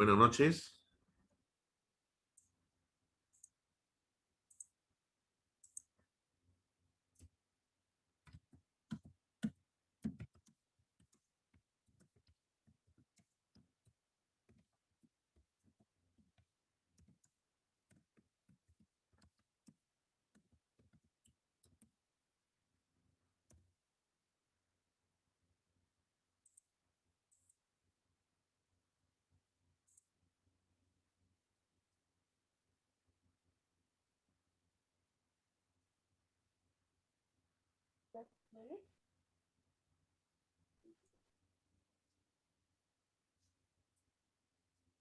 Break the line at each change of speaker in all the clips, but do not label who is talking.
Buenas noches.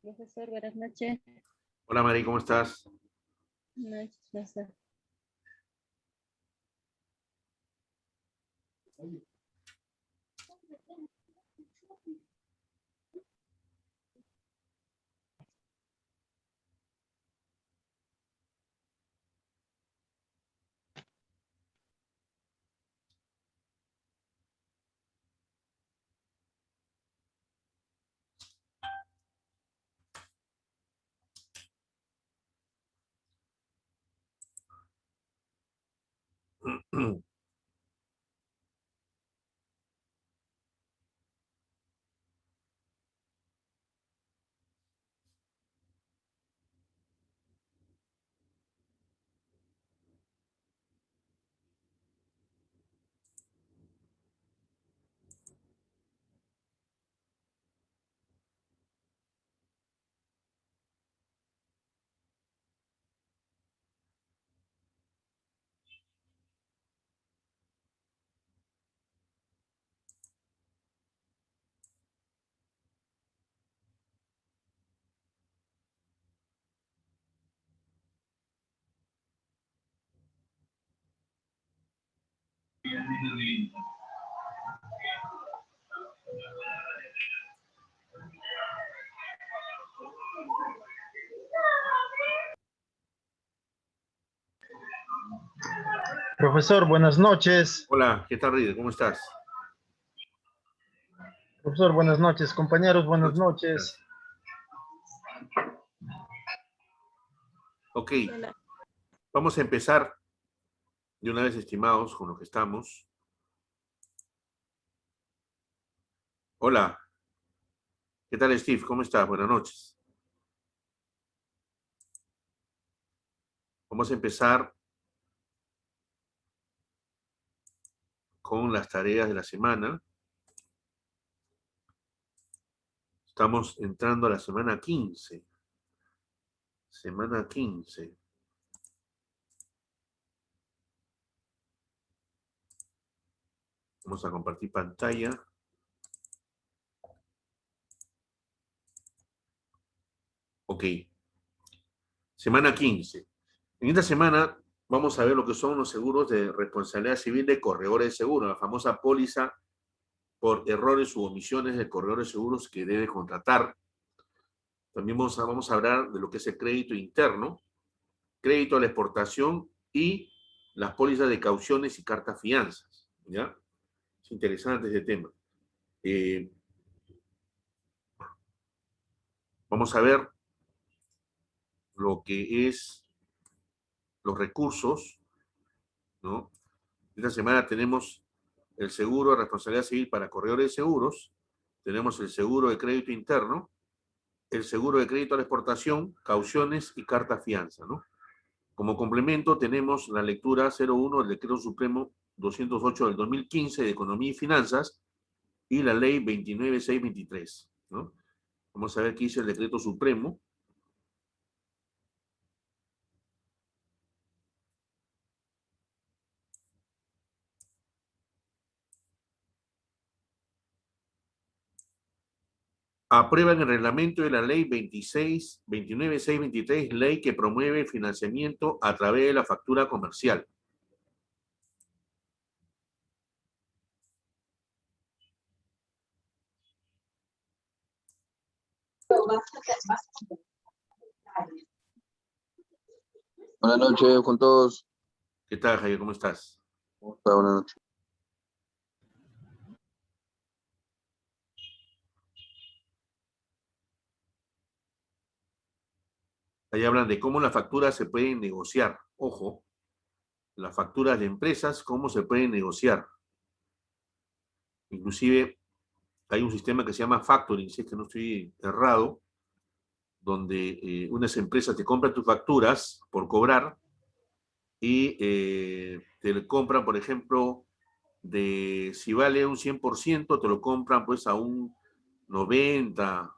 Profesor, buenas noches.
Hola, Mari, ¿cómo estás?
Buenas noches, profesor.
Profesor, buenas noches.
Hola, ¿qué tal, Ride? ¿Cómo estás?
Profesor, buenas noches. Compañeros, buenas noches.
Ok,
Hola.
vamos a empezar de una vez, estimados, con lo que estamos. Hola, ¿qué tal, Steve? ¿Cómo estás? Buenas noches. Vamos a empezar con las tareas de la semana. Estamos entrando a la semana 15. Semana 15. Vamos a compartir pantalla. Ok. Semana 15. En esta semana vamos a ver lo que son los seguros de responsabilidad civil de corredores de seguro, la famosa póliza por errores u omisiones de corredores de seguros que debe contratar. También vamos a hablar de lo que es el crédito interno, crédito a la exportación y las pólizas de cauciones y cartas fianzas. ¿Ya? Es interesante este tema. Vamos a ver lo que es los recursos, ¿no? Esta semana tenemos el seguro de responsabilidad civil para corredores de seguros, tenemos el seguro de crédito interno, el seguro de crédito a la exportación, cauciones y carta fianza, ¿no? Como complemento tenemos la lectura 01 del Decreto Supremo 208 del 2015 de Economía y Finanzas y la Ley 29623, ¿no? Vamos a ver qué dice el Decreto Supremo. Aprueban el reglamento de la Ley 29623, ley que promueve el financiamiento a través de la factura comercial.
Buenas noches con todos.
¿Qué tal, Javier? ¿Cómo estás?
Buenas noches.
Ahí hablan de cómo las facturas se pueden negociar. Ojo, las facturas de empresas, cómo se pueden negociar. Inclusive hay un sistema que se llama factoring, si es que no estoy errado, donde unas empresas te compran tus facturas por cobrar y te compran, por ejemplo, si vale un 100%, te lo compran pues a un 90,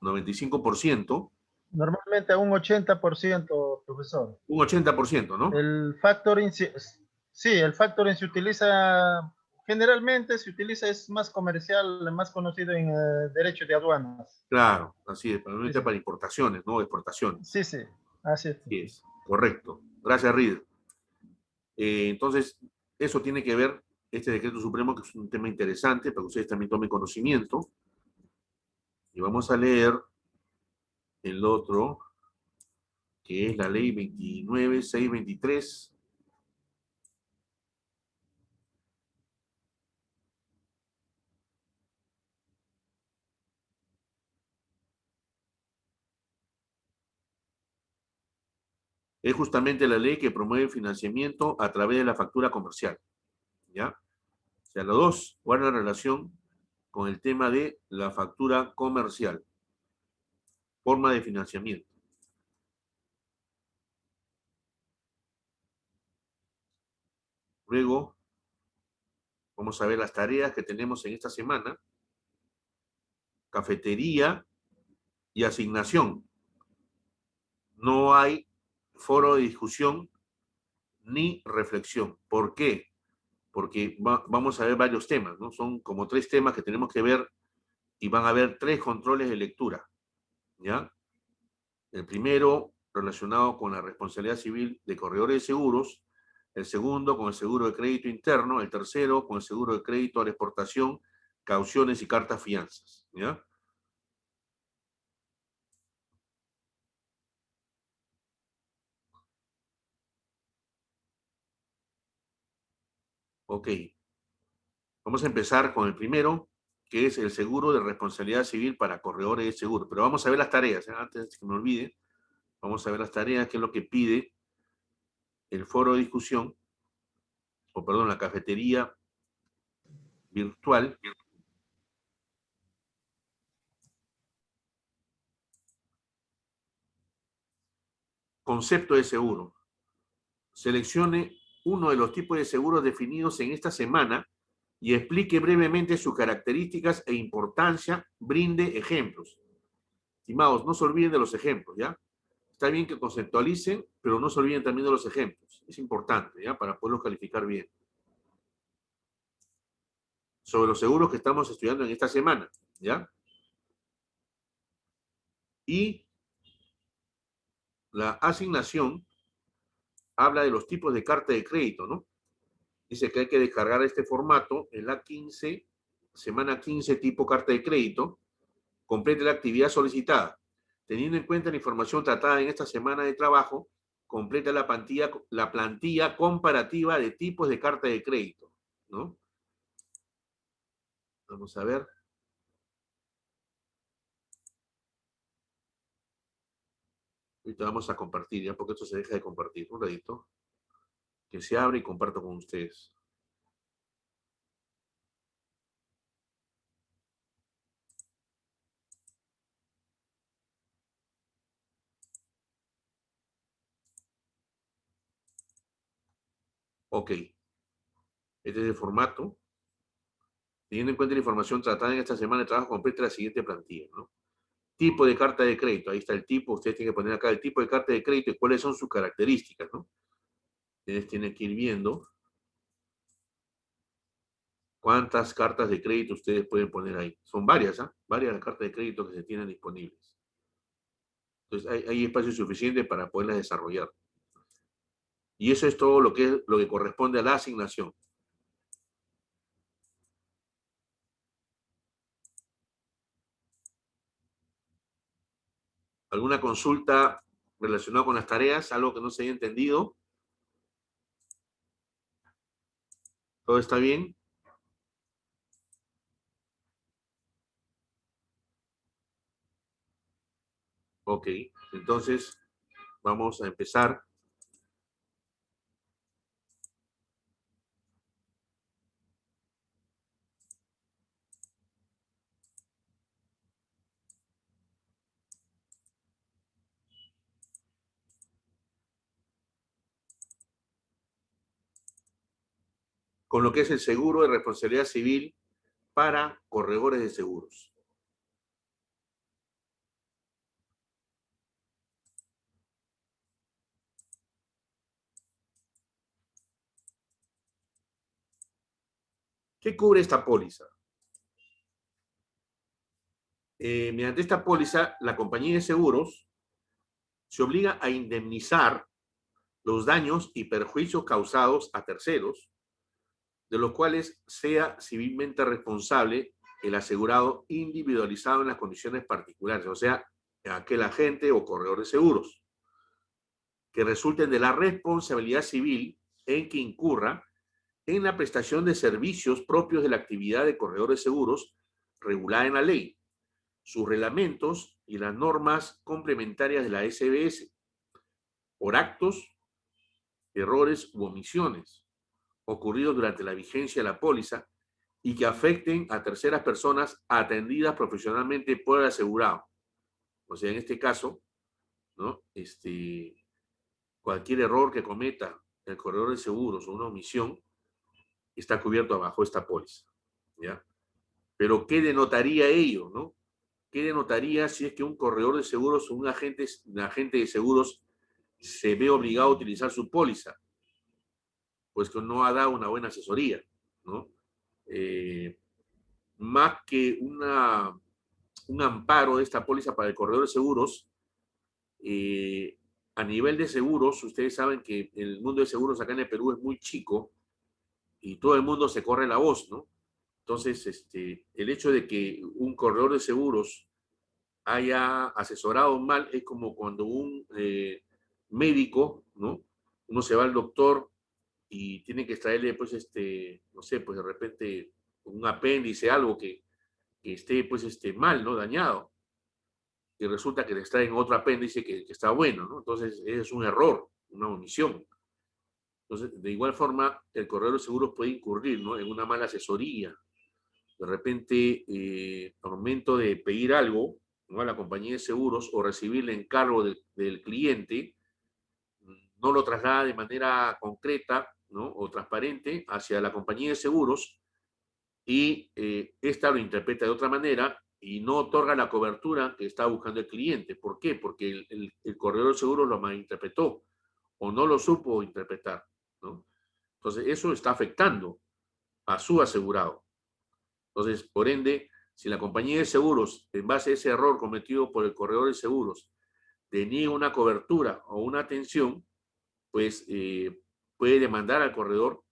95%,
Normalmente a un 80%, profesor.
un 80%, ¿no?
El factoring, sí, el factoring se utiliza, generalmente se utiliza, es más comercial, más conocido en derecho de aduanas.
Claro, así es,
Sí,
probablemente
sí,
para importaciones, ¿no? Exportaciones.
sí, sí, así es.
Así es, correcto. Gracias, Reed. Entonces, eso tiene que ver, este decreto supremo, que es un tema interesante, para que ustedes también tomen conocimiento. Y vamos a leer el otro, que es la ley 29623. Es justamente la ley que promueve el financiamiento a través de la factura comercial, ¿ya? O sea, los dos guardan relación con el tema de la factura comercial, forma de financiamiento. Luego, vamos a ver las tareas que tenemos en esta semana. Cafetería y asignación. No hay foro de discusión ni reflexión. ¿Por qué? Porque vamos a ver varios temas, ¿no? Son como 3 temas que tenemos que ver y van a haber 3 controles de lectura, ¿ya? El primero relacionado con la responsabilidad civil de corredores de seguros, el segundo con el seguro de crédito interno, el tercero con el seguro de crédito a la exportación, cauciones y cartas fianzas, ¿ya? Ok. Vamos a empezar con el primero, que es el seguro de responsabilidad civil para corredores de seguro. Pero vamos a ver las tareas, ¿eh? Antes de que me olvide, vamos a ver las tareas, que es lo que pide el foro de discusión, o perdón, la cafetería virtual. Concepto de seguro. Seleccione uno de los tipos de seguros definidos en esta semana y explique brevemente sus características e importancia, brinde ejemplos. Estimados, no se olviden de los ejemplos, ¿ya? Está bien que conceptualicen, pero no se olviden también de los ejemplos. Es importante, ¿ya? Para poderlos calificar bien. Sobre los seguros que estamos estudiando en esta semana, ¿ya? Y la asignación habla de los tipos de carta de crédito, ¿no? Dice que hay que descargar este formato en la 15, semana 15, tipo carta de crédito, complete la actividad solicitada. Teniendo en cuenta la información tratada en esta semana de trabajo, completa la plantilla comparativa de tipos de carta de crédito, ¿no? Vamos a ver. Ahorita vamos a compartir, ya, porque esto se deja de compartir. Un ratito. Que se abre y comparto con ustedes. Ok. Este es el formato. Teniendo en cuenta la información tratada en esta semana de trabajo, completa la siguiente plantilla, ¿no? Tipo de carta de crédito. Ahí está el tipo. Ustedes tienen que poner acá el tipo de carta de crédito y cuáles son sus características, ¿no? Ustedes tienen que ir viendo cuántas cartas de crédito ustedes pueden poner ahí. Son varias, ¿ah? Varias las cartas de crédito que se tienen disponibles. Entonces, hay espacio suficiente para poderlas desarrollar. Y eso es todo lo que corresponde a la asignación. ¿Alguna consulta relacionada con las tareas? ¿Algo que no se haya entendido? ¿Todo está bien? Ok. Entonces, vamos a empezar. Con lo que es el seguro de responsabilidad civil para corredores de seguros. ¿Qué cubre esta póliza? Mediante esta póliza, la compañía de seguros se obliga a indemnizar los daños y perjuicios causados a terceros, de los cuales sea civilmente responsable el asegurado individualizado en las condiciones particulares, o sea, aquel agente o corredor de seguros, que resulten de la responsabilidad civil en que incurra en la prestación de servicios propios de la actividad de corredor de seguros regulada en la ley, sus reglamentos y las normas complementarias de la SBS, por actos, errores u omisiones ocurridos durante la vigencia de la póliza y que afecten a terceras personas atendidas profesionalmente por el asegurado. O sea, en este caso, ¿no? Cualquier error que cometa el corredor de seguros o una omisión está cubierto bajo esta póliza, ¿ya? Pero ¿qué denotaría ello, no? ¿Qué denotaría si es que un corredor de seguros o un agente de seguros se ve obligado a utilizar su póliza? Pues que no ha dado una buena asesoría, ¿no? Más que un amparo de esta póliza para el corredor de seguros, a nivel de seguros, ustedes saben que el mundo de seguros acá en el Perú es muy chico y todo el mundo se corre la voz, ¿no? Entonces, el hecho de que un corredor de seguros haya asesorado mal es como cuando un médico, ¿no? Uno se va al doctor y tiene que extraerle, pues, no sé, pues de repente un apéndice, algo que esté, pues, mal, ¿no? Dañado. Y resulta que le extraen otro apéndice que está bueno, ¿no? Entonces, es un error, una omisión. Entonces, de igual forma, el corredor de seguros puede incurrir, ¿no? En una mala asesoría. De repente, al momento de pedir algo, ¿no? A la compañía de seguros o recibir el encargo del cliente, no lo traslada de manera concreta, ¿no? O transparente hacia la compañía de seguros y esta lo interpreta de otra manera y no otorga la cobertura que está buscando el cliente. ¿Por qué? Porque el corredor de seguros lo malinterpretó o no lo supo interpretar, ¿no? Entonces, eso está afectando a su asegurado. Entonces, por ende, si la compañía de seguros, en base a ese error cometido por el corredor de seguros, deniega una cobertura o una atención, pues puede demandar al corredor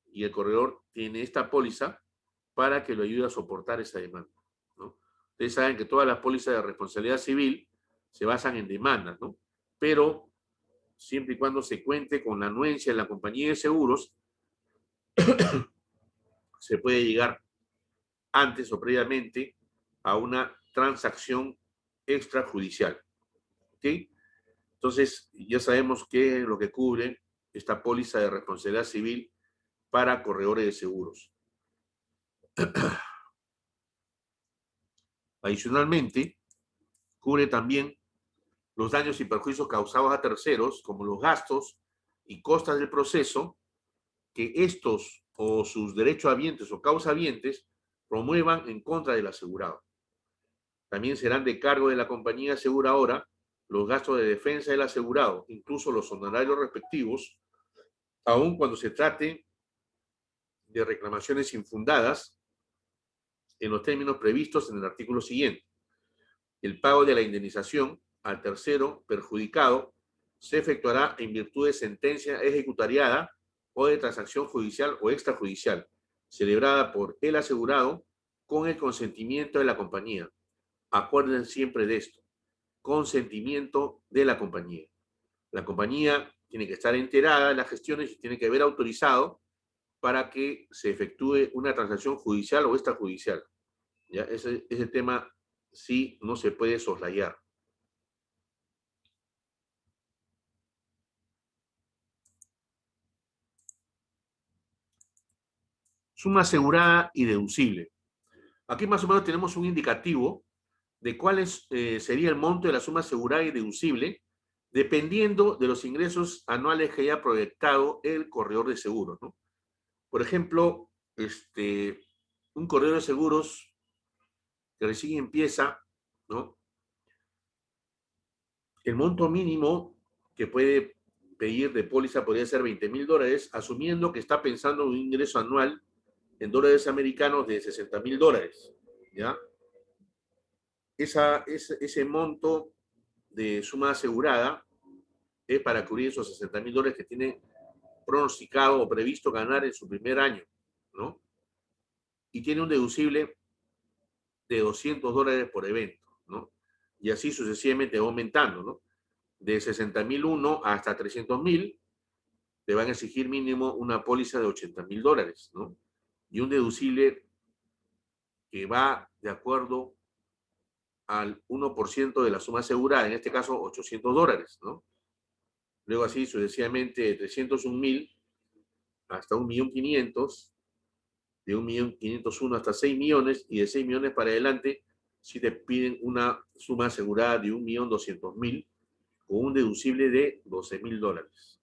y el corredor tiene esta póliza para que lo ayude a soportar esa demanda, ¿no? Ustedes saben que todas las pólizas de responsabilidad civil se basan en demandas, ¿no? Pero siempre y cuando se cuente con la anuencia de la compañía de seguros, se puede llegar antes o previamente a una transacción extrajudicial, ¿ok? Entonces, ya sabemos qué es lo que cubre esta póliza de responsabilidad civil para corredores de seguros. Adicionalmente, cubre también los daños y perjuicios causados a terceros, como los gastos y costas del proceso que estos o sus derechohabientes o causahabientes promuevan en contra del asegurado. También serán de cargo de la compañía aseguradora los gastos de defensa del asegurado, incluso los honorarios respectivos, aun cuando se trate de reclamaciones infundadas en los términos previstos en el artículo siguiente. El pago de la indemnización al tercero perjudicado se efectuará en virtud de sentencia ejecutariada o de transacción judicial o extrajudicial, celebrada por el asegurado con el consentimiento de la compañía. Acuerden siempre de esto. Consentimiento de la compañía. La compañía tiene que estar enterada de las gestiones y tiene que haber autorizado para que se efectúe una transacción judicial o extrajudicial. ¿Ya? Ese tema sí no se puede soslayar. Suma asegurada y deducible. Aquí más o menos tenemos un indicativo de cuál sería el monto de la suma asegurada y deducible, dependiendo de los ingresos anuales que haya proyectado el corredor de seguros, ¿no? Por ejemplo, un corredor de seguros que recién empieza, ¿no? El monto mínimo que puede pedir de póliza podría ser $20,000, asumiendo que está pensando en un ingreso anual en dólares americanos de $60,000, ¿ya? Ese monto de suma asegurada es para cubrir esos $60,000 que tiene pronosticado o previsto ganar en su primer año, ¿no? Y tiene un deducible de $200 por evento, ¿no? Y así sucesivamente va aumentando, ¿no? De 60,001 hasta 300,000, te van a exigir mínimo una póliza de $80,000, ¿no? Y un deducible que va de acuerdo al 1% de la suma asegurada, en este caso $800, ¿no? Luego así sucesivamente de 301,000 hasta 1.500.000, de 1.501.000 hasta 6 millones, y de 6 millones para adelante, si te piden una suma asegurada de 1.200.000 con un deducible de $12,000.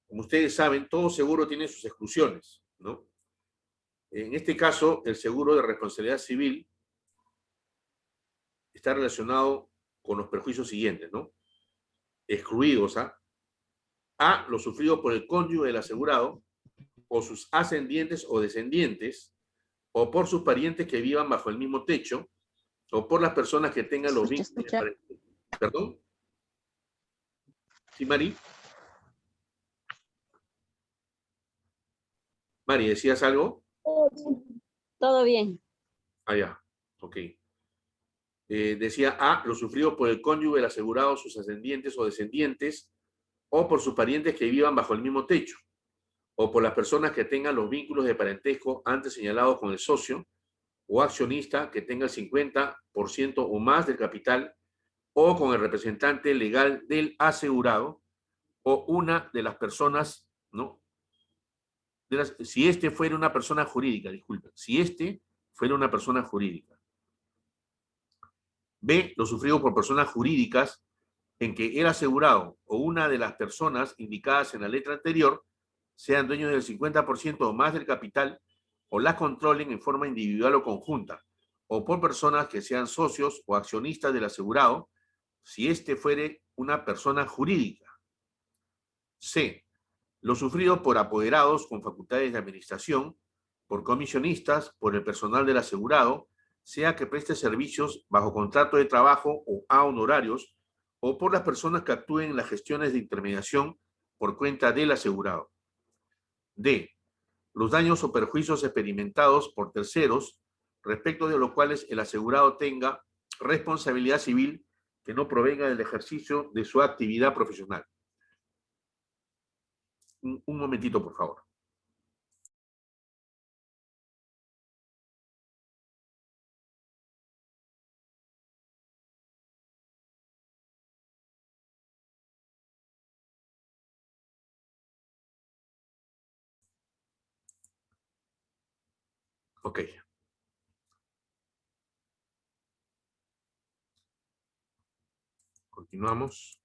Como ustedes saben, todo seguro tiene sus exclusiones, ¿no? En este caso, el seguro de responsabilidad civil está relacionado con los perjuicios siguientes, ¿no? Excluidos a lo sufrido por el cónyuge del asegurado, o sus ascendientes o descendientes, o por sus parientes que vivan bajo el mismo techo, o por las personas que tengan los vínculos. ¿Perdón? ¿Sí, Mari? Mari, ¿decías algo?
Todo bien.
Ah, ya. Ok. Decía A, lo sufrido por el cónyuge del asegurado, sus ascendientes o descendientes, o por sus parientes que vivan bajo el mismo techo, o por las personas que tengan los vínculos de parentesco antes señalados con el socio o accionista que tenga el 50% o más del capital, o con el representante legal del asegurado, o una de las personas, ¿no? Si este fuera una persona jurídica, disculpen, si este fuera una persona jurídica. B, lo sufrido por personas jurídicas en que el asegurado o una de las personas indicadas en la letra anterior sean dueños del 50% o más del capital, o las controlen en forma individual o conjunta, o por personas que sean socios o accionistas del asegurado, si este fuere una persona jurídica. C, lo sufrido por apoderados con facultades de administración, por comisionistas, por el personal del asegurado, sea que preste servicios bajo contrato de trabajo o a honorarios, o por las personas que actúen en las gestiones de intermediación por cuenta del asegurado. D, los daños o perjuicios experimentados por terceros, respecto de los cuales el asegurado tenga responsabilidad civil que no provenga del ejercicio de su actividad profesional. Un momentito, por favor. Ok. Continuamos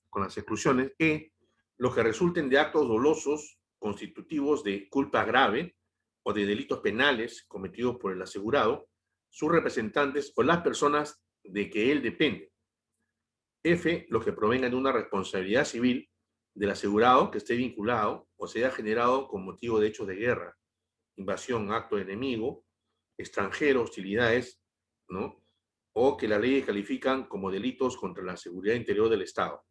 con las exclusiones. E, los que resulten de actos dolosos constitutivos de culpa grave o de delitos penales cometidos por el asegurado, sus representantes o las personas de que él depende. F, los que provengan de una responsabilidad civil del asegurado que esté vinculado o sea generado con motivo de hechos de guerra, invasión, acto de enemigo, extranjero, hostilidades, ¿no? O que las leyes califican como delitos contra la seguridad interior del Estado.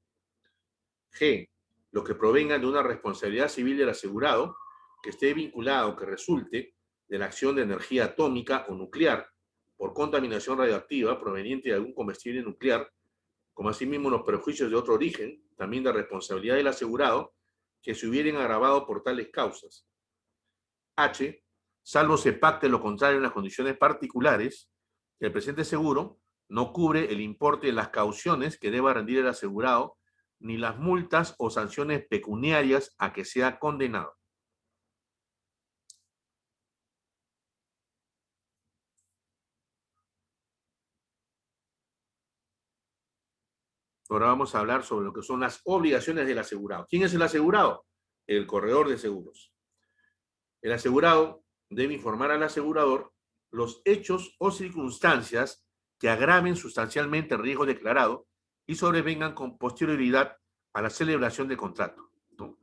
G, los que provengan de una responsabilidad civil del asegurado que esté vinculado o que resulte de la acción de energía atómica o nuclear por contaminación radioactiva proveniente de algún combustible nuclear, como asimismo los perjuicios de otro origen, también de responsabilidad del asegurado, que se hubieran agravado por tales causas. H, salvo se pacte lo contrario en las condiciones particulares, el presente seguro No cubre el importe de las cauciones que deba rendir el asegurado, ni las multas o sanciones pecuniarias a que sea condenado. Ahora vamos a hablar sobre lo que son las obligaciones del asegurado. ¿Quién es el asegurado? El corredor de seguros. El asegurado debe informar al asegurador los hechos o circunstancias que agraven sustancialmente el riesgo declarado y sobrevengan con posterioridad a la celebración del contrato, ¿no?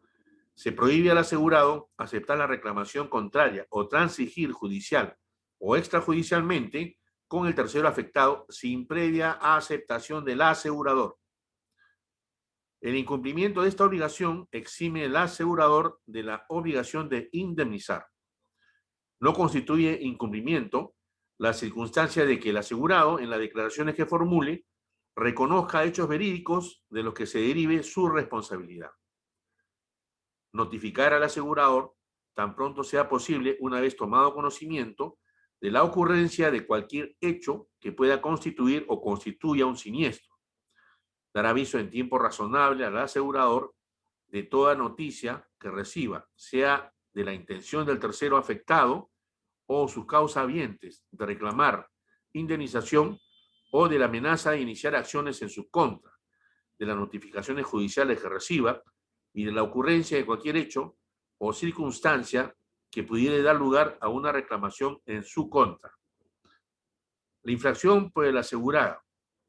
Se prohíbe al asegurado aceptar la reclamación contraria o transigir judicial o extrajudicialmente con el tercero afectado sin previa aceptación del asegurador. El incumplimiento de esta obligación exime al asegurador de la obligación de indemnizar. No constituye incumplimiento la circunstancia de que el asegurado, en las declaraciones que formule, reconozca hechos verídicos de los que se derive su responsabilidad. Notificar al asegurador tan pronto sea posible, una vez tomado conocimiento de la ocurrencia de cualquier hecho que pueda constituir o constituya un siniestro. Dar aviso en tiempo razonable al asegurador de toda noticia que reciba, sea de la intención del tercero afectado o sus causahabientes de reclamar indemnización o de la amenaza de iniciar acciones en su contra, de las notificaciones judiciales que reciba y de la ocurrencia de cualquier hecho o circunstancia que pudiera dar lugar a una reclamación en su contra. La infracción por el asegurado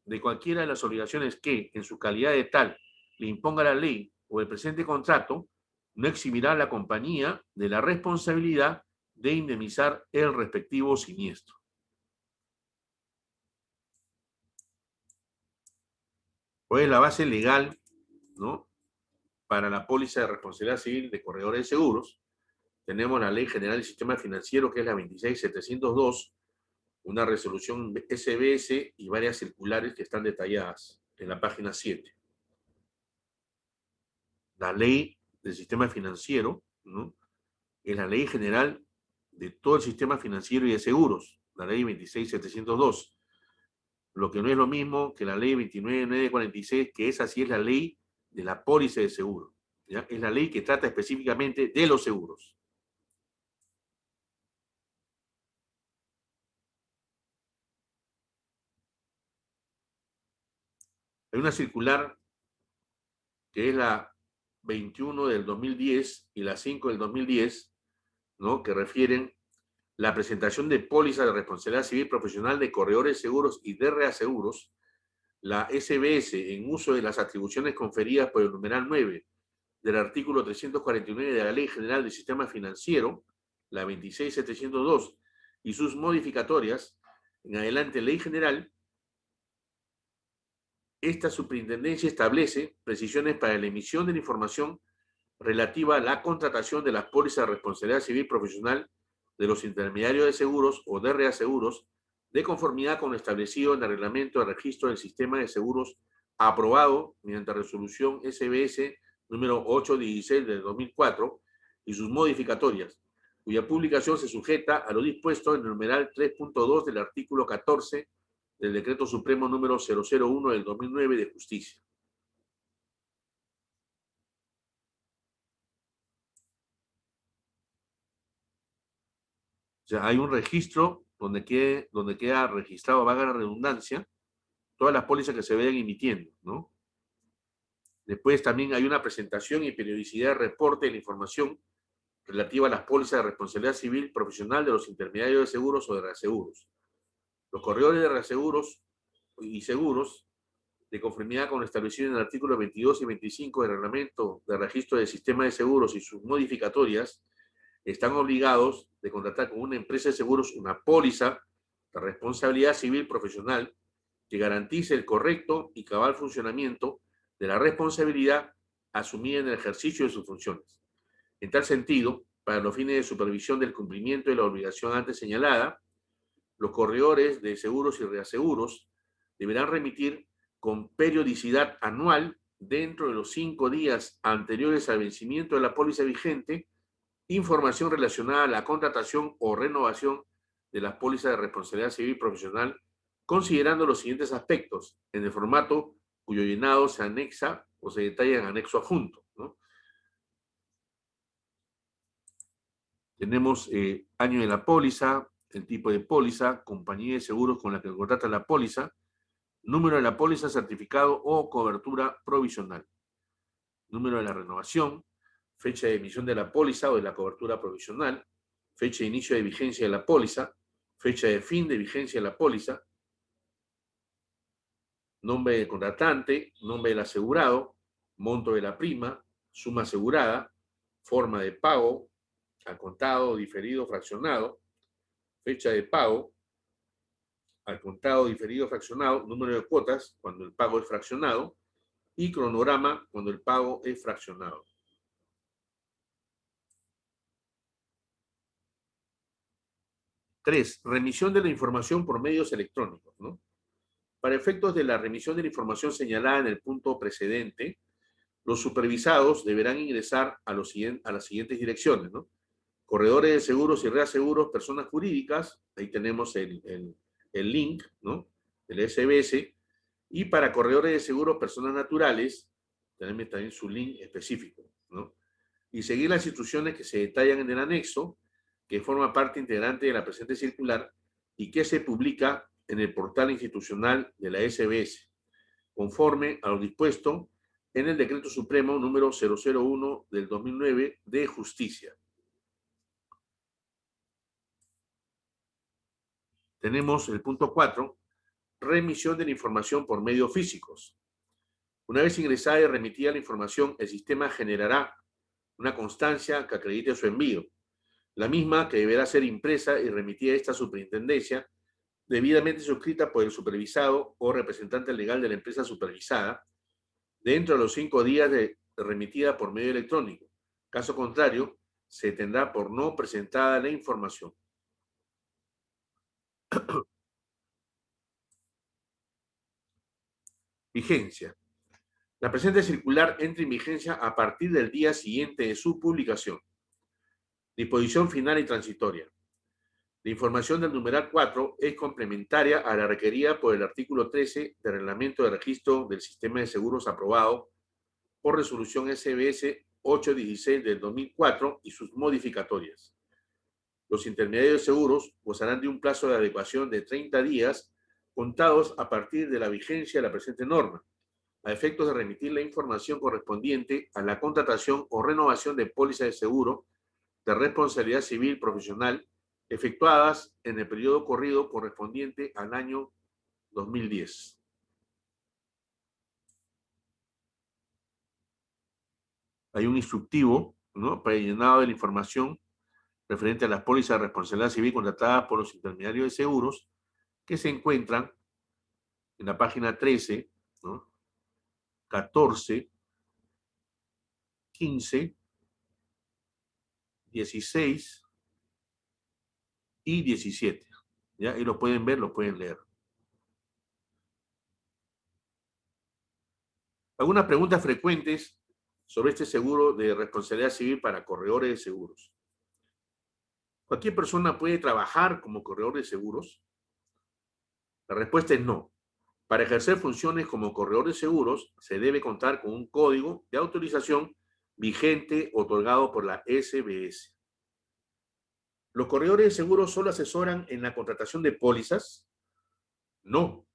de cualquiera de las obligaciones que, en su calidad de tal, le imponga la ley o el presente contrato, no eximirá a la compañía de la responsabilidad de indemnizar el respectivo siniestro. ¿Cuál es la base legal, ¿no?, para la póliza de responsabilidad civil de corredores de seguros? Tenemos la Ley General del Sistema Financiero, que es la 26702, una resolución SBS y varias circulares que están detalladas en la página 7. La Ley del Sistema Financiero, ¿no?, es la Ley General de todo el sistema financiero y de seguros, la Ley 26702. Lo que no es lo mismo que la Ley 29946, que esa sí es la ley de la póliza de seguro, ¿ya? Es la ley que trata específicamente de los seguros. Hay una circular que es la 21 del 2010 y la 5 del 2010, ¿no?, que refieren la presentación de póliza de responsabilidad civil profesional de corredores de seguros y de reaseguros, la SBS, en uso de las atribuciones conferidas por el numeral 9 del artículo 349 de la Ley General del Sistema Financiero, la 26702, y sus modificatorias, en adelante Ley General. Esta superintendencia establece precisiones para la emisión de la información relativa a la contratación de las pólizas de responsabilidad civil profesional de los intermediarios de seguros o de reaseguros, de conformidad con lo establecido en el Reglamento de Registro del Sistema de Seguros aprobado mediante resolución SBS número 816 del 2004 y sus modificatorias, cuya publicación se sujeta a lo dispuesto en el numeral 3.2 del artículo 14 del Decreto Supremo número 001 del 2009 de Justicia. O sea, hay un registro donde queda registrado, valga la redundancia, todas las pólizas que se vayan emitiendo, ¿no? Después también hay una presentación y periodicidad de reporte de la información relativa a las pólizas de responsabilidad civil profesional de los intermediarios de seguros o de reaseguros. Los corredores de reaseguros y seguros, de conformidad con lo establecido en el artículo 22 y 25 del Reglamento de Registro del Sistema de Seguros y sus modificatorias, están obligados de contratar con una empresa de seguros una póliza de responsabilidad civil profesional que garantice el correcto y cabal funcionamiento de la responsabilidad asumida en el ejercicio de sus funciones. En tal sentido, para los fines de supervisión del cumplimiento de la obligación antes señalada, los corredores de seguros y reaseguros deberán remitir con periodicidad anual, dentro de los 5 días anteriores al vencimiento de la póliza vigente, información relacionada a la contratación o renovación de las pólizas de responsabilidad civil profesional considerando los siguientes aspectos en el formato cuyo llenado se anexa o se detalla en anexo adjunto, ¿no? Tenemos año de la póliza, el tipo de póliza, compañía de seguros con la que contrata la póliza, número de la póliza, certificado o cobertura provisional, número de la renovación, fecha de emisión de la póliza o de la cobertura provisional, fecha de inicio de vigencia de la póliza, fecha de fin de vigencia de la póliza, nombre del contratante, nombre del asegurado, monto de la prima, suma asegurada, forma de pago, al contado, diferido, fraccionado, fecha de pago, al contado, diferido, fraccionado, número de cuotas cuando el pago es fraccionado y cronograma cuando el pago es fraccionado. Tres, remisión de la información por medios electrónicos, ¿no? Para efectos de la remisión de la información señalada en el punto precedente, los supervisados deberán ingresar a las siguientes direcciones, ¿no? Corredores de seguros y reaseguros, personas jurídicas, ahí tenemos el link, ¿no? El SBS, y para corredores de seguros, personas naturales, tenemos también su link específico, ¿no? Y seguir las instrucciones que se detallan en el anexo, que forma parte integrante de la presente circular y que se publica en el portal institucional de la SBS, conforme a lo dispuesto en el Decreto Supremo número 001 del 2009 de Justicia. Tenemos el punto 4, remisión de la información por medios físicos. Una vez ingresada y remitida la información, el sistema generará una constancia que acredite su envío, la misma que deberá ser impresa y remitida a esta superintendencia, debidamente suscrita por el supervisado o representante legal de la empresa supervisada, dentro de los 5 días de remitida por medio electrónico. Caso contrario, se tendrá por no presentada la información. Vigencia. La presente circular entra en vigencia a partir del día siguiente de su publicación. Disposición final y transitoria. La información del numeral 4 es complementaria a la requerida por el artículo 13 del Reglamento de Registro del Sistema de Seguros aprobado por resolución SBS 816 del 2004 y sus modificatorias. Los intermediarios de seguros gozarán de un plazo de adecuación de 30 días contados a partir de la vigencia de la presente norma, a efectos de remitir la información correspondiente a la contratación o renovación de póliza de seguro de responsabilidad civil profesional efectuadas en el periodo corrido correspondiente al año 2010. Hay un instructivo, ¿no?, para el llenado de la información referente a las pólizas de responsabilidad civil contratadas por los intermediarios de seguros que se encuentran en la página 13, ¿no?, 14, 15, 16 y 17. ¿Ya? Y lo pueden ver, lo pueden leer. Algunas preguntas frecuentes sobre este seguro de responsabilidad civil para corredores de seguros. ¿Cualquier persona puede trabajar como corredor de seguros? La respuesta es no. Para ejercer funciones como corredor de seguros, se debe contar con un código de autorización vigente otorgado por la SBS. ¿Los corredores de seguros solo asesoran en la contratación de pólizas? No.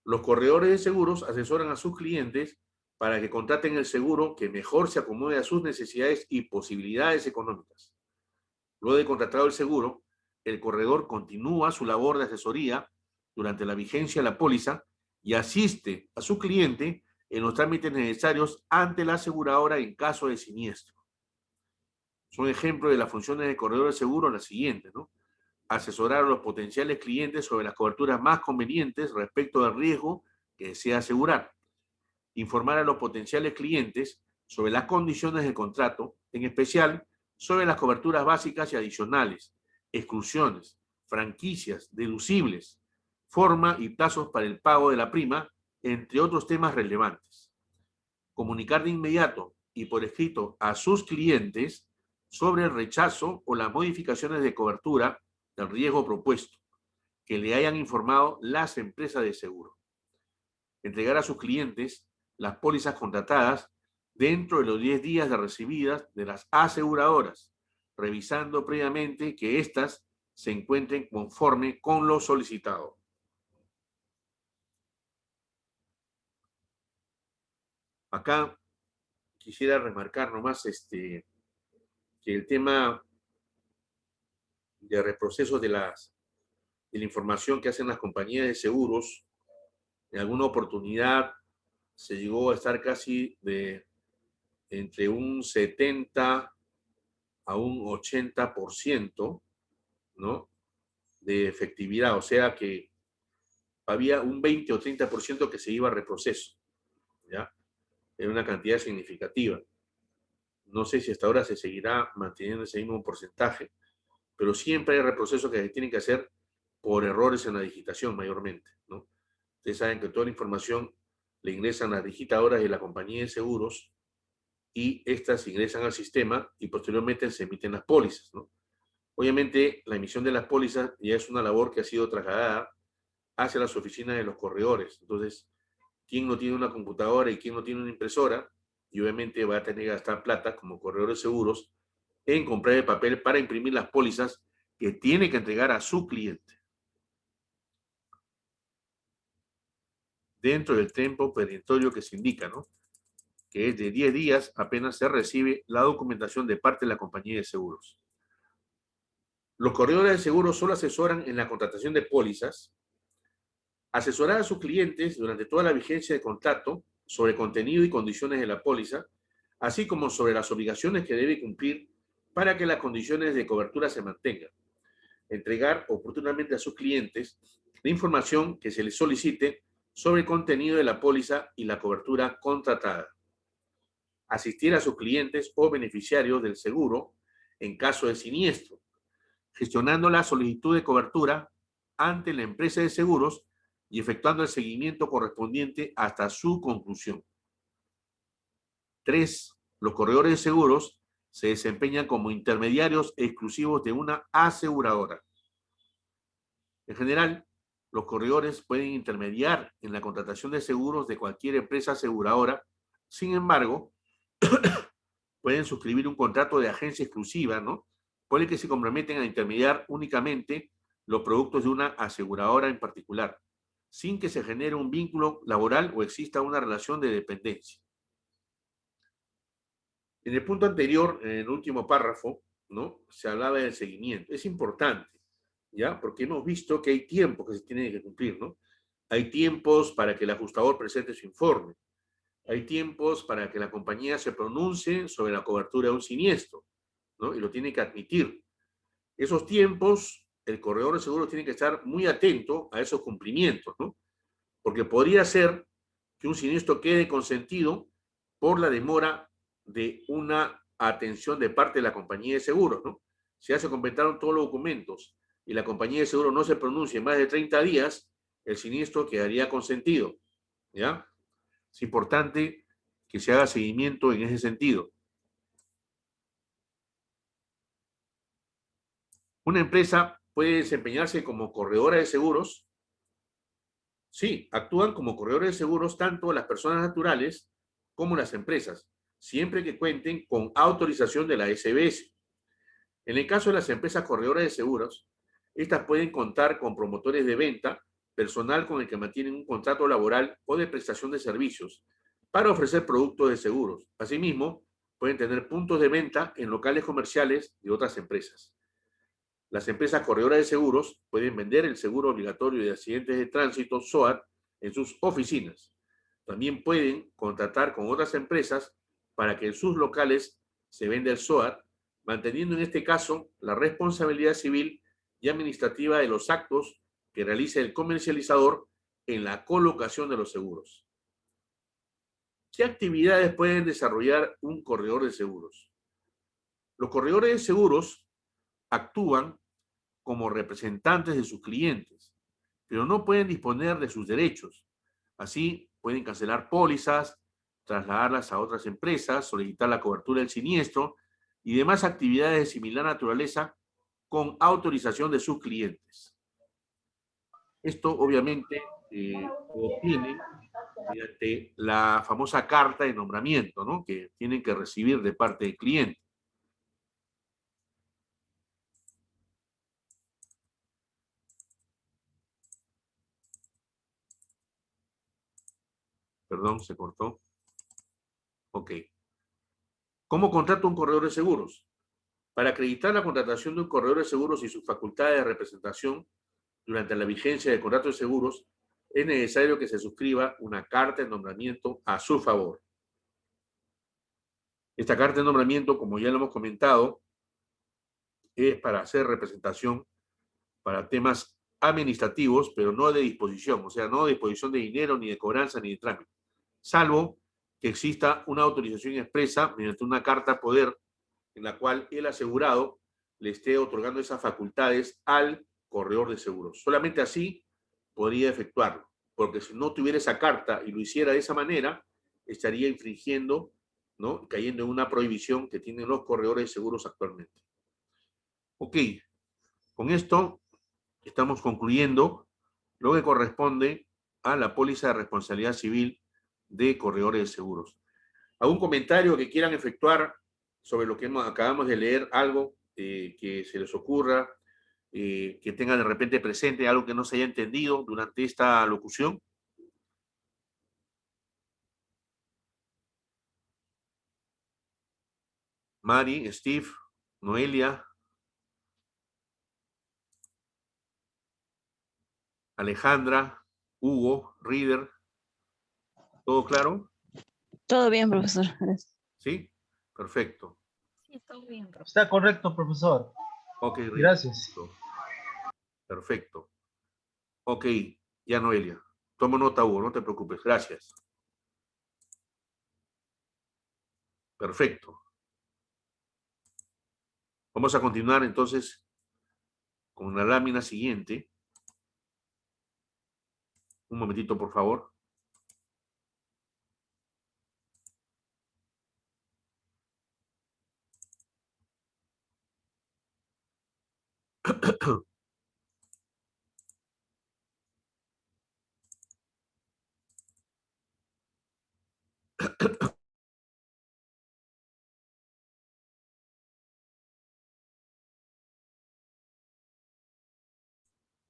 Los corredores de seguros asesoran a sus clientes para que contraten el seguro que mejor se acomode a sus necesidades y posibilidades económicas. Luego de contratado el seguro, el corredor continúa su labor de asesoría durante la vigencia de la póliza y asiste a su cliente en los trámites necesarios ante la aseguradora en caso de siniestro. Son ejemplos de las funciones de corredor de seguro las siguientes, ¿no? Asesorar a los potenciales clientes sobre las coberturas más convenientes respecto del riesgo que desea asegurar. Informar a los potenciales clientes sobre las condiciones del contrato, en especial sobre las coberturas básicas y adicionales, exclusiones, franquicias, deducibles, forma y plazos para el pago de la prima, entre otros temas relevantes. Comunicar de inmediato y por escrito a sus clientes sobre el rechazo o las modificaciones de cobertura del riesgo propuesto. que le hayan informado las empresas de seguro. Entregar a sus clientes las pólizas contratadas dentro de los 10 días de recibidas de las aseguradoras, revisando previamente que éstas se encuentren conforme con lo solicitado. Acá quisiera remarcar nomás que el tema de reprocesos de la información que hacen las compañías de seguros, en alguna oportunidad se llegó a estar casi entre un 70 a un 80%, ¿no?, de efectividad, o sea que había un 20 o 30% que se iba a reproceso, ¿ya? Era una cantidad significativa. No sé si hasta ahora se seguirá manteniendo ese mismo porcentaje, pero siempre hay reprocesos que se tienen que hacer por errores en la digitación mayormente, ¿no? Ustedes saben que toda la información le ingresan las digitadoras de la compañía de seguros y estas ingresan al sistema y posteriormente se emiten las pólizas, ¿no? Obviamente, la emisión de las pólizas ya es una labor que ha sido trasladada hacia las oficinas de los corredores. Entonces, ¿quién no tiene una computadora y quién no tiene una impresora? Y obviamente va a tener que gastar plata como corredor de seguros en comprar el papel para imprimir las pólizas que tiene que entregar a su cliente. Dentro del tiempo perentorio que se indica, ¿no?, que es de 10 días apenas se recibe la documentación de parte de la compañía de seguros. Los corredores de seguros solo asesoran en la contratación de pólizas, asesorar a sus clientes durante toda la vigencia del contrato sobre contenido y condiciones de la póliza, así como sobre las obligaciones que debe cumplir para que las condiciones de cobertura se mantengan. Entregar oportunamente a sus clientes la información que se les solicite sobre el contenido de la póliza y la cobertura contratada. Asistir a sus clientes o beneficiarios del seguro en caso de siniestro, gestionando la solicitud de cobertura ante la empresa de seguros y efectuando el seguimiento correspondiente hasta su conclusión. 3. Los corredores de seguros se desempeñan como intermediarios exclusivos de una aseguradora. En general, los corredores pueden intermediar en la contratación de seguros de cualquier empresa aseguradora. Sin embargo, pueden suscribir un contrato de agencia exclusiva, ¿no?, por el que se comprometen a intermediar únicamente los productos de una aseguradora en particular, sin que se genere un vínculo laboral o exista una relación de dependencia. En el punto anterior, en el último párrafo, ¿no?, se hablaba del seguimiento. Es importante, ¿ya?, porque hemos visto que hay tiempos que se tienen que cumplir, ¿no? Hay tiempos para que el ajustador presente su informe. Hay tiempos para que la compañía se pronuncie sobre la cobertura de un siniestro, ¿no?, y lo tiene que admitir. Esos tiempos, el corredor de seguros tiene que estar muy atento a esos cumplimientos, ¿no?, porque podría ser que un siniestro quede consentido por la demora de una atención de parte de la compañía de seguros, ¿no? Si ya se completaron todos los documentos y la compañía de seguros no se pronuncia en más de 30 días, el siniestro quedaría consentido, ¿ya? Es importante que se haga seguimiento en ese sentido. ¿Una empresa puede desempeñarse como corredora de seguros? Sí, actúan como corredores de seguros tanto las personas naturales como las empresas, siempre que cuenten con autorización de la SBS. En el caso de las empresas corredoras de seguros, estas pueden contar con promotores de venta, personal con el que mantienen un contrato laboral o de prestación de servicios para ofrecer productos de seguros. Asimismo, pueden tener puntos de venta en locales comerciales de otras empresas. Las empresas corredoras de seguros pueden vender el seguro obligatorio de accidentes de tránsito, SOAT, en sus oficinas. También pueden contratar con otras empresas para que en sus locales se venda el SOAT, manteniendo en este caso la responsabilidad civil y administrativa de los actos que realice el comercializador en la colocación de los seguros. ¿Qué actividades pueden desarrollar un corredor de seguros? Los corredores de seguros actúan como representantes de sus clientes, pero no pueden disponer de sus derechos. Así, pueden cancelar pólizas, trasladarlas a otras empresas, solicitar la cobertura del siniestro y demás actividades de similar naturaleza con autorización de sus clientes. Esto obviamente se obtiene mediante la famosa carta de nombramiento, ¿no? Que tienen que recibir de parte del cliente. Perdón, se cortó. Ok. ¿Cómo contrata un corredor de seguros? Para acreditar la contratación de un corredor de seguros y sus facultades de representación durante la vigencia del contrato de seguros, es necesario que se suscriba una carta de nombramiento a su favor. Esta carta de nombramiento, como ya lo hemos comentado, es para hacer representación para temas administrativos, pero no de disposición, o sea, no de disposición de dinero, ni de cobranza, ni de trámite, salvo que exista una autorización expresa mediante una carta poder en la cual el asegurado le esté otorgando esas facultades al corredor de seguros. Solamente así podría efectuarlo, porque si no tuviera esa carta y lo hiciera de esa manera, estaría infringiendo, ¿no? Cayendo en una prohibición que tienen los corredores de seguros actualmente. Ok, con esto estamos concluyendo lo que corresponde a la póliza de responsabilidad civil de corredores de seguros. ¿Algún comentario que quieran efectuar sobre lo que acabamos de leer? Algo que se les ocurra, que tengan de repente presente algo que no se haya entendido durante esta locución. Mari, Steve, Noelia, Alejandra, Hugo, Reader. ¿Todo claro?
Todo bien, profesor. Gracias.
¿Sí? Perfecto.
Sí, todo bien, profesor.
Está correcto, profesor.
Ok, Reader.
Gracias.
Perfecto. Ok, ya Noelia. Tomo nota, Hugo, no te preocupes. Gracias. Perfecto. Vamos a continuar entonces con la lámina siguiente. Un momentito, por favor.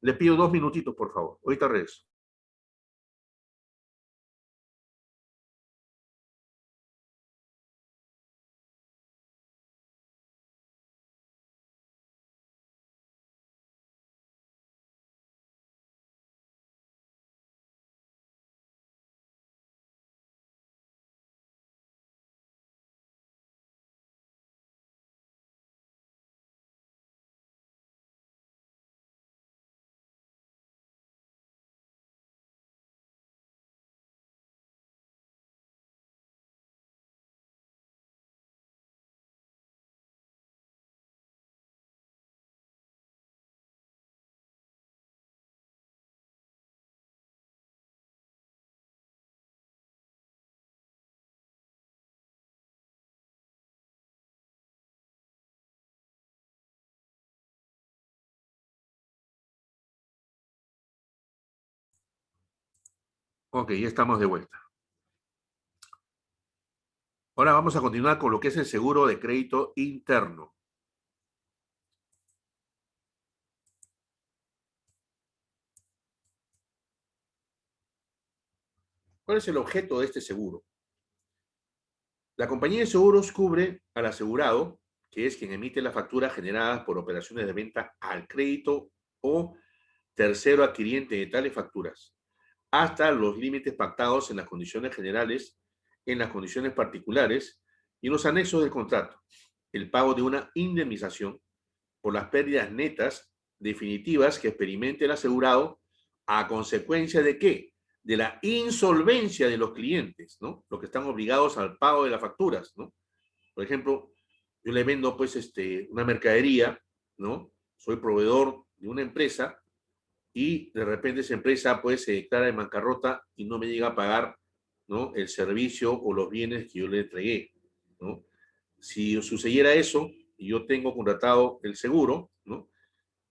Les pido 2 minutitos, por favor. Ahorita regreso. Ok, ya estamos de vuelta. Ahora vamos a continuar con lo que es el seguro de crédito interno. ¿Cuál es el objeto de este seguro? La compañía de seguros cubre al asegurado, que es quien emite las facturas generadas por operaciones de venta al crédito o tercero adquiriente de tales facturas, hasta los límites pactados en las condiciones generales, en las condiciones particulares y en los anexos del contrato. El pago de una indemnización por las pérdidas netas definitivas que experimente el asegurado a consecuencia de ¿qué? De la insolvencia de los clientes, ¿no? Los que están obligados al pago de las facturas, ¿no? Por ejemplo, yo le vendo pues una mercadería, ¿no? Soy proveedor de una empresa y de repente esa empresa pues se declara en bancarrota y no me llega a pagar, ¿no? El servicio o los bienes que yo le entregué, ¿no? Si sucediera eso y yo tengo contratado el seguro, ¿no?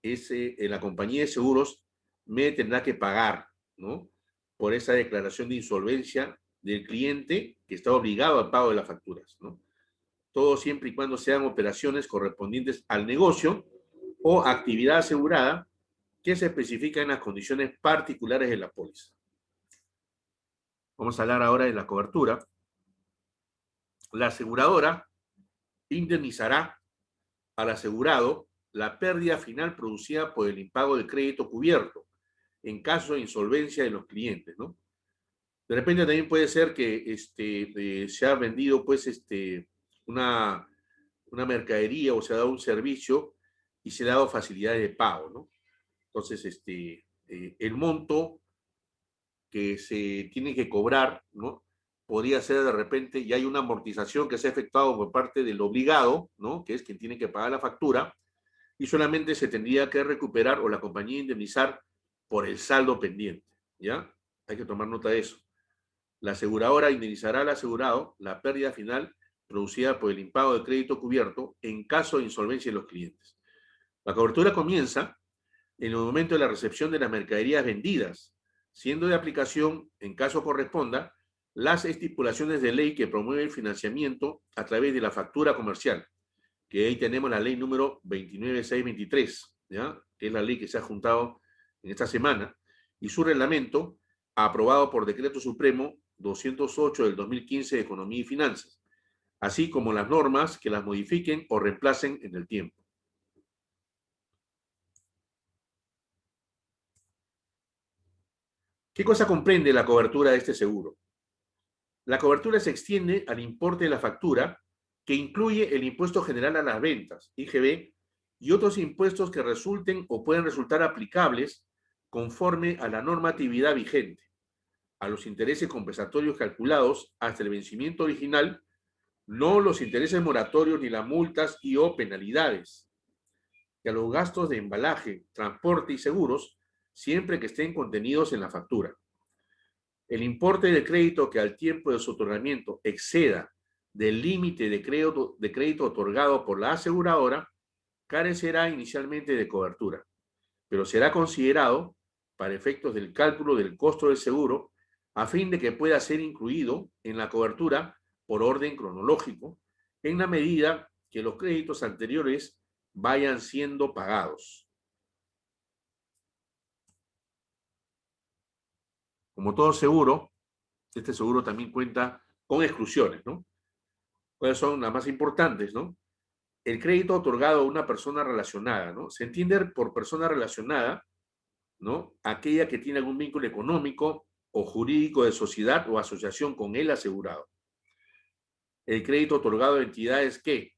La compañía de seguros me tendrá que pagar, ¿no? Por esa declaración de insolvencia del cliente que está obligado al pago de las facturas, ¿no? Todo siempre y cuando sean operaciones correspondientes al negocio o actividad asegurada que se especifica en las condiciones particulares de la póliza. Vamos a hablar ahora de la cobertura. La aseguradora indemnizará al asegurado la pérdida final producida por el impago del crédito cubierto en caso de insolvencia de los clientes, ¿no? De repente también puede ser que se ha vendido pues una mercadería o se ha dado un servicio y se ha dado facilidades de pago, ¿no? Entonces, el monto que se tiene que cobrar, ¿no? Podría ser de repente, y hay una amortización que se ha efectuado por parte del obligado, ¿no? Que es quien tiene que pagar la factura, y solamente se tendría que recuperar o la compañía indemnizar por el saldo pendiente, ¿ya? Hay que tomar nota de eso. La aseguradora indemnizará al asegurado la pérdida final producida por el impago de crédito cubierto en caso de insolvencia de los clientes. La cobertura comienza en el momento de la recepción de las mercaderías vendidas, siendo de aplicación, en caso corresponda, las estipulaciones de ley que promueve el financiamiento a través de la factura comercial, que ahí tenemos la ley número 29623, ¿ya? Que es la ley que se ha juntado en esta semana, y su reglamento, aprobado por Decreto Supremo 208 del 2015 de Economía y Finanzas, así como las normas que las modifiquen o reemplacen en el tiempo. ¿Qué cosa comprende la cobertura de este seguro? La cobertura se extiende al importe de la factura, que incluye el impuesto general a las ventas, IGB, y otros impuestos que resulten o pueden resultar aplicables conforme a la normatividad vigente, a los intereses compensatorios calculados hasta el vencimiento original, no los intereses moratorios ni las multas y o penalidades, y a los gastos de embalaje, transporte y seguros, siempre que estén contenidos en la factura. El importe de crédito que al tiempo de su otorgamiento exceda del límite de crédito otorgado por la aseguradora carecerá inicialmente de cobertura, pero será considerado para efectos del cálculo del costo del seguro a fin de que pueda ser incluido en la cobertura por orden cronológico en la medida que los créditos anteriores vayan siendo pagados. Como todo seguro, este seguro también cuenta con exclusiones, ¿no? ¿Cuáles son las más importantes, no? El crédito otorgado a una persona relacionada, ¿no? Se entiende por persona relacionada, ¿no? Aquella que tiene algún vínculo económico o jurídico de sociedad o asociación con el asegurado. El crédito otorgado a entidades que,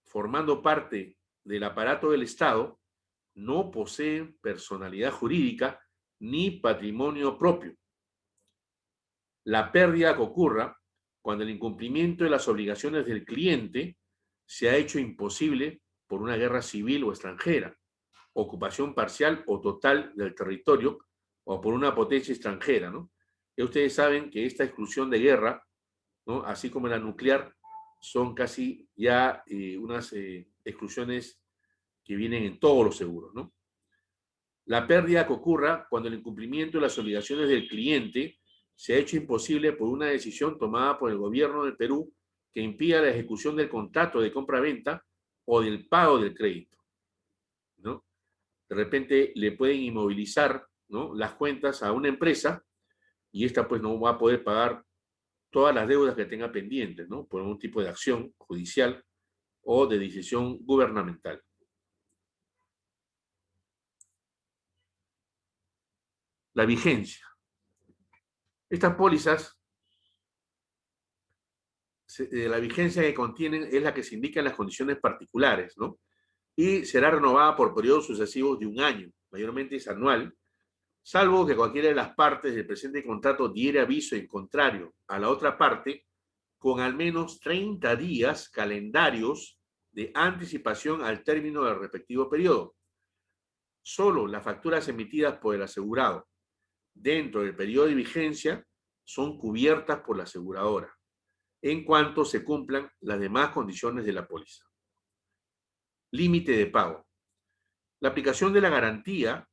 formando parte del aparato del Estado, no poseen personalidad jurídica ni patrimonio propio. La pérdida que ocurra cuando el incumplimiento de las obligaciones del cliente se ha hecho imposible por una guerra civil o extranjera, ocupación parcial o total del territorio o por una potencia extranjera, ¿no? Ya ustedes saben que esta exclusión de guerra, ¿no? Así como la nuclear, son casi ya unas exclusiones que vienen en todos los seguros, ¿no? La pérdida que ocurra cuando el incumplimiento de las obligaciones del cliente se ha hecho imposible por una decisión tomada por el gobierno del Perú que impida la ejecución del contrato de compra-venta o del pago del crédito, ¿no? De repente le pueden inmovilizar, ¿no?, las cuentas a una empresa y esta pues no va a poder pagar todas las deudas que tenga pendientes, ¿no?, por un tipo de acción judicial o de decisión gubernamental. La vigencia. Estas pólizas, la vigencia que contienen es la que se indica en las condiciones particulares, ¿no? Y será renovada por periodos sucesivos de un año, mayormente es anual, salvo que cualquiera de las partes del presente contrato diere aviso en contrario a la otra parte con al menos 30 días calendarios de anticipación al término del respectivo periodo. Solo las facturas emitidas por el asegurado dentro del periodo de vigencia son cubiertas por la aseguradora, en cuanto se cumplan las demás condiciones de la póliza. Límite de pago. La aplicación de la garantía,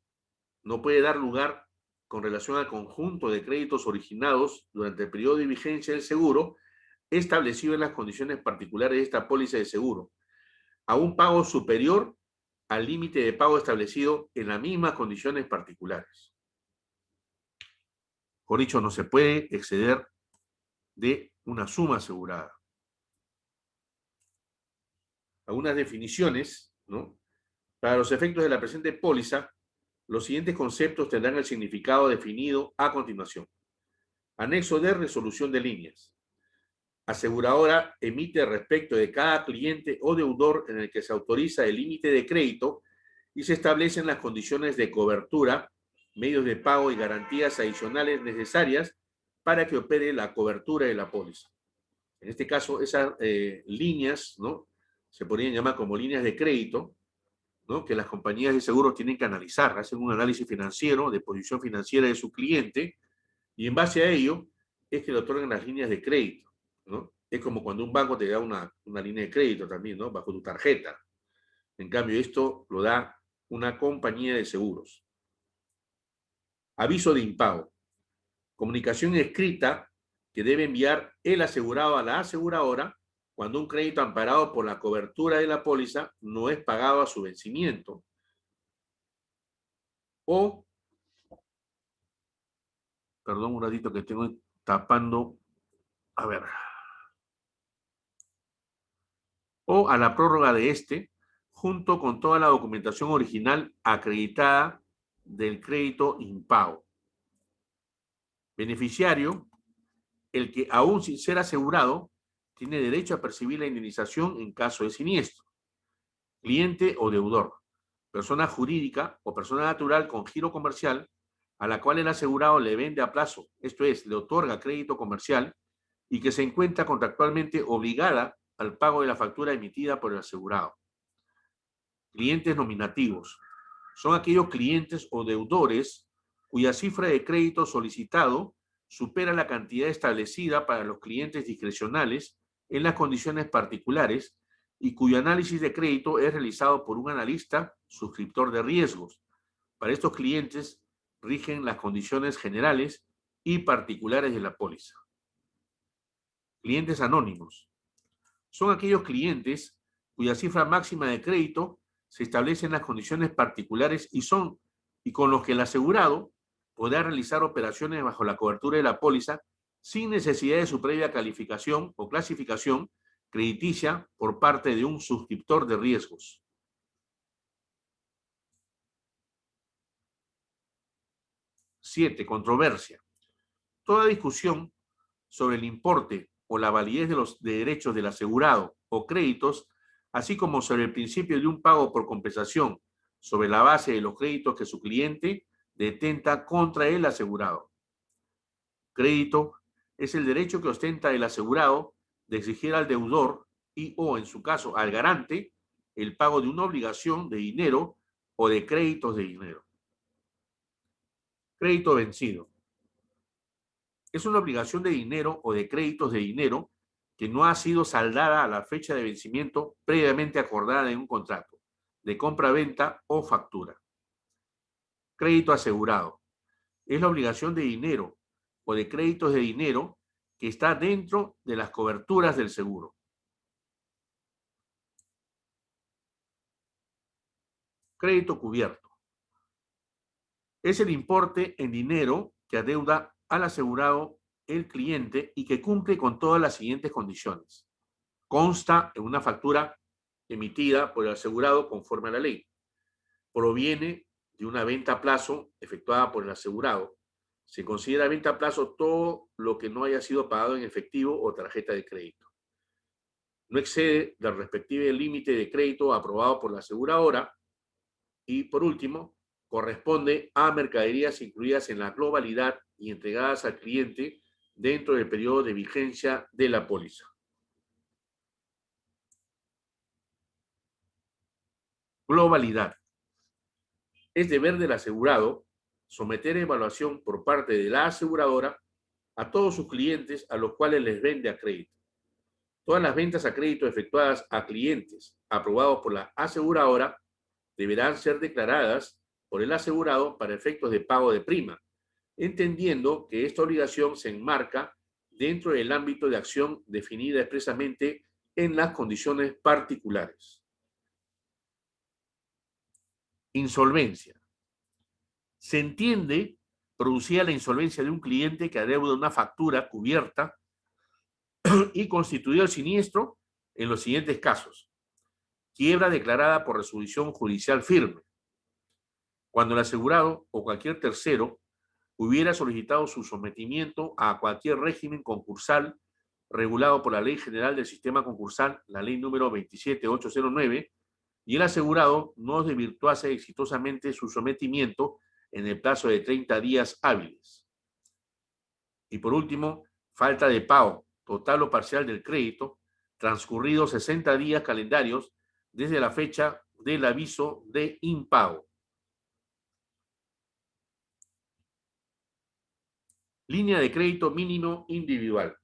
no puede dar lugar con relación al conjunto de créditos originados durante el periodo de vigencia del seguro establecido en las condiciones particulares de esta póliza de seguro, a un pago superior al límite de pago establecido en las mismas condiciones particulares. Por dicho, no se puede exceder de una suma asegurada. Algunas definiciones, ¿no? Para los efectos de la presente póliza, los siguientes conceptos tendrán el significado definido a continuación. Anexo de resolución de líneas. Aseguradora emite respecto de cada cliente o deudor en el que se autoriza el límite de crédito y se establecen las condiciones de cobertura, medios de pago y garantías adicionales necesarias para que opere la cobertura de la póliza. En este caso, esas líneas, ¿no?, se podrían llamar como líneas de crédito, ¿no?, que las compañías de seguros tienen que analizar, hacen un análisis financiero, de posición financiera de su cliente, y en base a ello es que le otorgan las líneas de crédito, ¿no? Es como cuando un banco te da una línea de crédito también, ¿no?, bajo tu tarjeta. En cambio, esto lo da una compañía de seguros. Aviso de impago. Comunicación escrita que debe enviar el asegurado a la aseguradora cuando un crédito amparado por la cobertura de la póliza no es pagado a su vencimiento. O, perdón un ratito que tengo tapando, a ver. O a la prórroga de este, junto con toda la documentación original acreditada del crédito impago. Beneficiario, el que aún sin ser asegurado, tiene derecho a percibir la indemnización en caso de siniestro. Cliente o deudor, persona jurídica o persona natural con giro comercial a la cual el asegurado le vende a plazo, esto es, le otorga crédito comercial y que se encuentra contractualmente obligada al pago de la factura emitida por el asegurado. Clientes nominativos. Son aquellos clientes o deudores cuya cifra de crédito solicitado supera la cantidad establecida para los clientes discrecionales en las condiciones particulares y cuyo análisis de crédito es realizado por un analista suscriptor de riesgos. Para estos clientes rigen las condiciones generales y particulares de la póliza. Clientes anónimos. Son aquellos clientes cuya cifra máxima de crédito se establece en las condiciones particulares y con los que el asegurado podrá realizar operaciones bajo la cobertura de la póliza sin necesidad de su previa calificación o clasificación crediticia por parte de un suscriptor de riesgos. Siete, controversia. Toda discusión sobre el importe o la validez de los derechos del asegurado o créditos, así como sobre el principio de un pago por compensación sobre la base de los créditos que su cliente detenta contra el asegurado. Crédito es el derecho que ostenta el asegurado de exigir al deudor y o, en su caso, al garante, el pago de una obligación de dinero o de créditos de dinero. Crédito vencido. Es una obligación de dinero o de créditos de dinero que no ha sido saldada a la fecha de vencimiento previamente acordada en un contrato de compra-venta o factura. Crédito asegurado. Es la obligación de dinero o de créditos de dinero que está dentro de las coberturas del seguro. Crédito cubierto. Es el importe en dinero que adeuda al asegurado el cliente y que cumple con todas las siguientes condiciones. Consta en una factura emitida por el asegurado conforme a la ley. Proviene de una venta a plazo efectuada por el asegurado. Se considera venta a plazo todo lo que no haya sido pagado en efectivo o tarjeta de crédito. No excede del respectivo límite de crédito aprobado por la aseguradora. Y por último, corresponde a mercaderías incluidas en la globalidad y entregadas al cliente dentro del periodo de vigencia de la póliza. Globalidad. Es deber del asegurado someter a evaluación por parte de la aseguradora a todos sus clientes a los cuales les vende a crédito. Todas las ventas a crédito efectuadas a clientes aprobados por la aseguradora deberán ser declaradas por el asegurado para efectos de pago de prima, entendiendo que esta obligación se enmarca dentro del ámbito de acción definida expresamente en las condiciones particulares. Insolvencia. Se entiende producida la insolvencia de un cliente que adeuda una factura cubierta y constituyó el siniestro en los siguientes casos. Quiebra declarada por resolución judicial firme. Cuando el asegurado o cualquier tercero hubiera solicitado su sometimiento a cualquier régimen concursal regulado por la Ley General del Sistema Concursal, la Ley número 27809, y el asegurado no desvirtuase exitosamente su sometimiento en el plazo de 30 días hábiles. Y por último, falta de pago total o parcial del crédito, transcurridos 60 días calendarios desde la fecha del aviso de impago. Línea de crédito mínimo individual.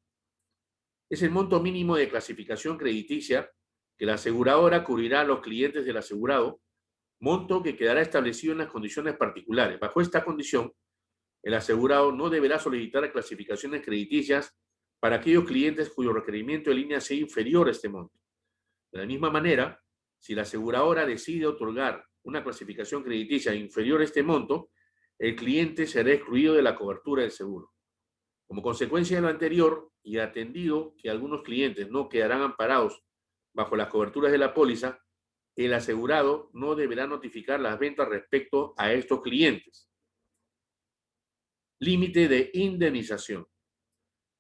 Es el monto mínimo de clasificación crediticia que la aseguradora cubrirá a los clientes del asegurado, monto que quedará establecido en las condiciones particulares. Bajo esta condición, el asegurado no deberá solicitar clasificaciones crediticias para aquellos clientes cuyo requerimiento de línea sea inferior a este monto. De la misma manera, si la aseguradora decide otorgar una clasificación crediticia inferior a este monto, el cliente será excluido de la cobertura del seguro. Como consecuencia de lo anterior, y atendido que algunos clientes no quedarán amparados bajo las coberturas de la póliza, el asegurado no deberá notificar las ventas respecto a estos clientes. Límite de indemnización.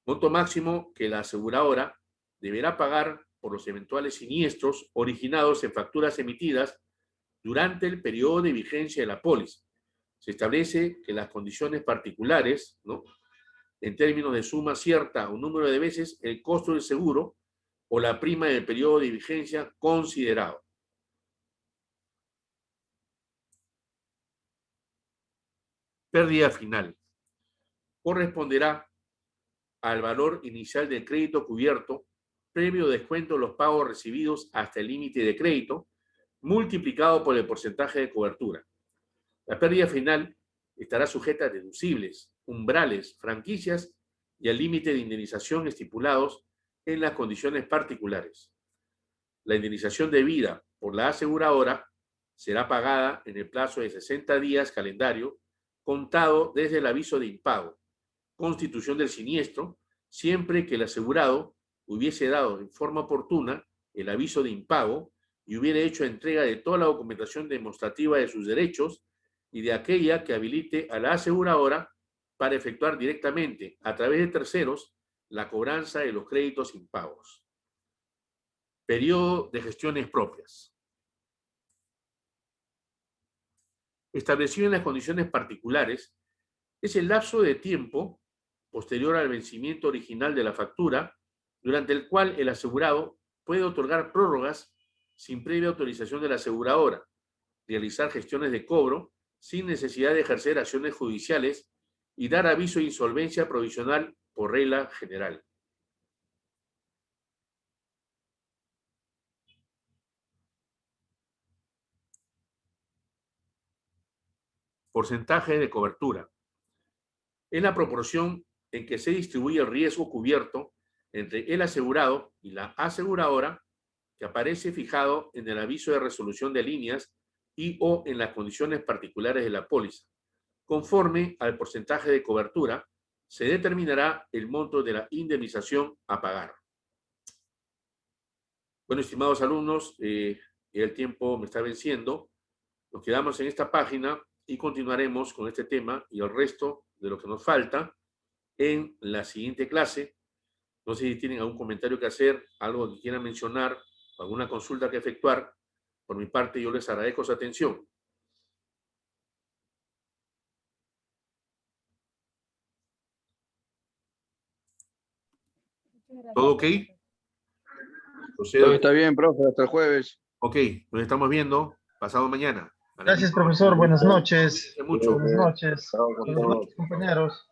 Monto máximo que la aseguradora deberá pagar por los eventuales siniestros originados en facturas emitidas durante el periodo de vigencia de la póliza. Se establece que las condiciones particulares, ¿no?, en términos de suma cierta o número de veces el costo del seguro o la prima del periodo de vigencia considerado. Pérdida final. Corresponderá al valor inicial del crédito cubierto, previo descuento de los pagos recibidos hasta el límite de crédito, multiplicado por el porcentaje de cobertura. La pérdida final estará sujeta a deducibles, umbrales, franquicias y al límite de indemnización estipulados en las condiciones particulares. La indemnización debida por la aseguradora será pagada en el plazo de 60 días calendario, contado desde el aviso de impago, constitución del siniestro, siempre que el asegurado hubiese dado en forma oportuna el aviso de impago y hubiera hecho entrega de toda la documentación demostrativa de sus derechos y de aquella que habilite a la aseguradora para efectuar directamente, a través de terceros, la cobranza de los créditos impagos. Periodo de gestiones propias. Establecido en las condiciones particulares, es el lapso de tiempo posterior al vencimiento original de la factura, durante el cual el asegurado puede otorgar prórrogas sin previa autorización de la aseguradora, realizar gestiones de cobro sin necesidad de ejercer acciones judiciales y dar aviso de insolvencia provisional por regla general. Porcentaje de cobertura. Es la proporción en que se distribuye el riesgo cubierto entre el asegurado y la aseguradora, que aparece fijado en el aviso de resolución de líneas y o en las condiciones particulares de la póliza. Conforme al porcentaje de cobertura, se determinará el monto de la indemnización a pagar. Bueno, estimados alumnos, el tiempo me está venciendo. Nos quedamos en esta página y continuaremos con este tema y el resto de lo que nos falta en la siguiente clase. No sé si tienen algún comentario que hacer, algo que quieran mencionar, alguna consulta que efectuar. Por mi parte, yo les agradezco su atención. ¿Todo ok?
Todo está bien, profe, hasta el jueves.
Ok, nos estamos viendo pasado mañana.
Gracias, profesor. Buenas noches.
Mucho.
Buenas noches.
Chao con
Buenas
todos.
noches, compañeros.